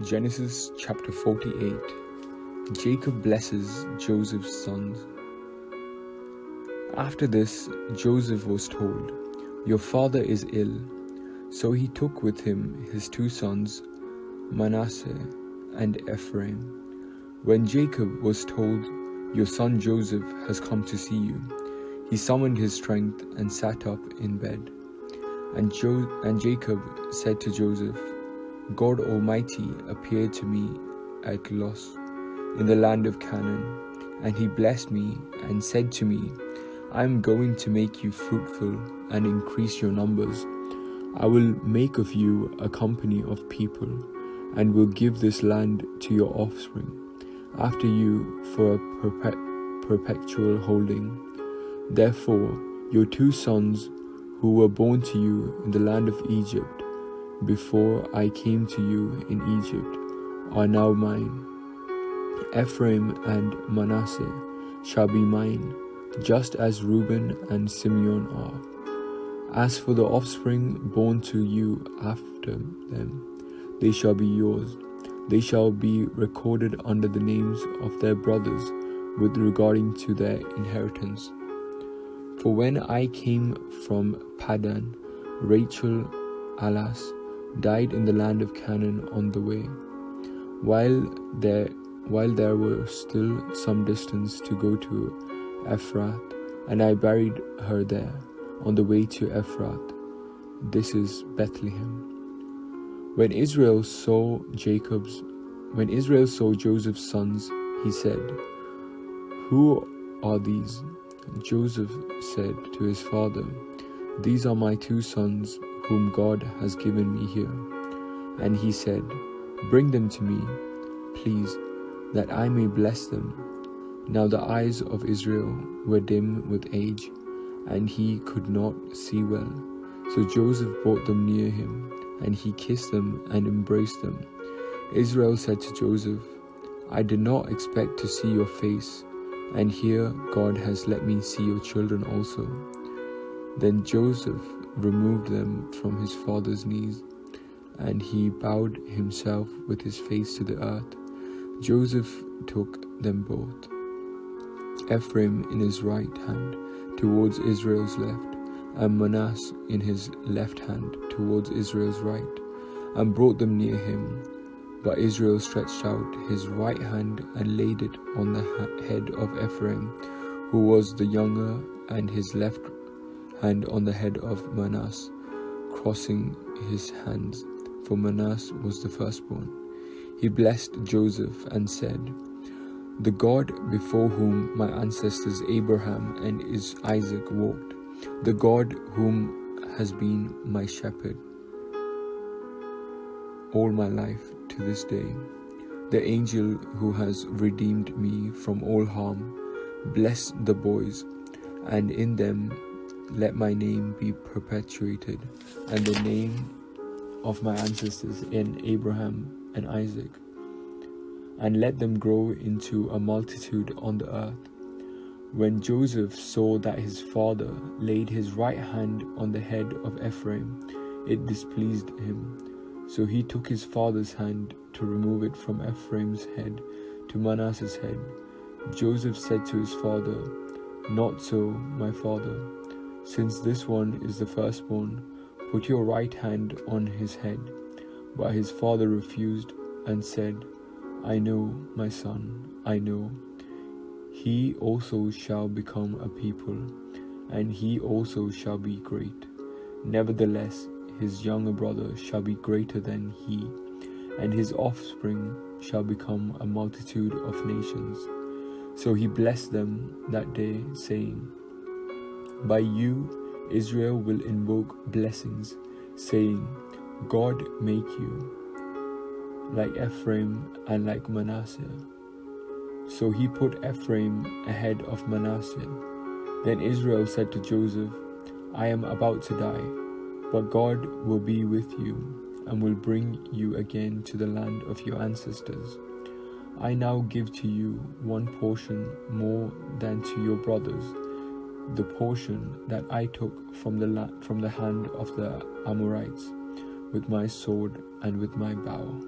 Genesis chapter 48. Jacob blesses Joseph's sons. After this, Joseph was told, "Your father is ill." So he took with him his two sons, Manasseh and Ephraim. When Jacob was told, "Your son Joseph has come to see you," he summoned his strength and sat up in bed. And Jacob said to Joseph, "God Almighty appeared to me at Los in the land of Canaan, and he blessed me and said to me, 'I am going to make you fruitful and increase your numbers. I will make of you a company of people, and will give this land to your offspring after you for a perpetual holding. Therefore, your two sons who were born to you in the land of Egypt, before I came to you in Egypt, are now mine. Ephraim and Manasseh shall be mine, just as Reuben and Simeon are. As for the offspring born to you after them, they shall be yours. They shall be recorded under the names of their brothers with regarding to their inheritance. For when I came from Paddan, Rachel, alas, died in the land of Canaan on the way, while there were still some distance to go to Ephrath, and I buried her there on the way to Ephrath. This is Bethlehem. When Israel saw Joseph's sons, he said, "Who are these?" Joseph said to his father, "These are my two sons whom God has given me here." And he said, "Bring them to me, please, that I may bless them." Now the eyes of Israel were dim with age, and he could not see well. So Joseph brought them near him, and he kissed them and embraced them. Israel said to Joseph, "I did not expect to see your face, and here God has let me see your children also." Then Joseph removed them from his father's knees, and he bowed himself with his face to the earth. Joseph took them both, Ephraim in his right hand towards Israel's left, and Manasseh in his left hand towards Israel's right, and brought them near him. But Israel stretched out his right hand and laid it on the head of Ephraim, who was the younger, and his left hand on the head of Manasseh, crossing his hands, for Manasseh was the firstborn. He blessed Joseph and said, "The God before whom my ancestors Abraham and Isaac walked, the God whom has been my shepherd all my life to this day, the angel who has redeemed me from all harm, bless the boys, and in them let my name be perpetuated, and the name of my ancestors in Abraham and Isaac, and let them grow into a multitude on the earth." When Joseph saw that his father laid his right hand on the head of Ephraim, it displeased him. So he took his father's hand to remove it from Ephraim's head to Manasseh's head. Joseph said to his father, "Not so, my father. Since this one is the firstborn, put your right hand on his head." But his father refused and said, "I know, my son, I know. He also shall become a people, and he also shall be great. Nevertheless, his younger brother shall be greater than he, and his offspring shall become a multitude of nations." So he blessed them that day, saying, "By you Israel will invoke blessings, saying, 'God make you like Ephraim and like Manasseh.'" So he put Ephraim ahead of Manasseh. Then Israel said to Joseph, "I am about to die, but God will be with you and will bring you again to the land of your ancestors. I now give to you one portion more than to your brothers, the portion that I took from the hand of the Amorites with my sword and with my bow."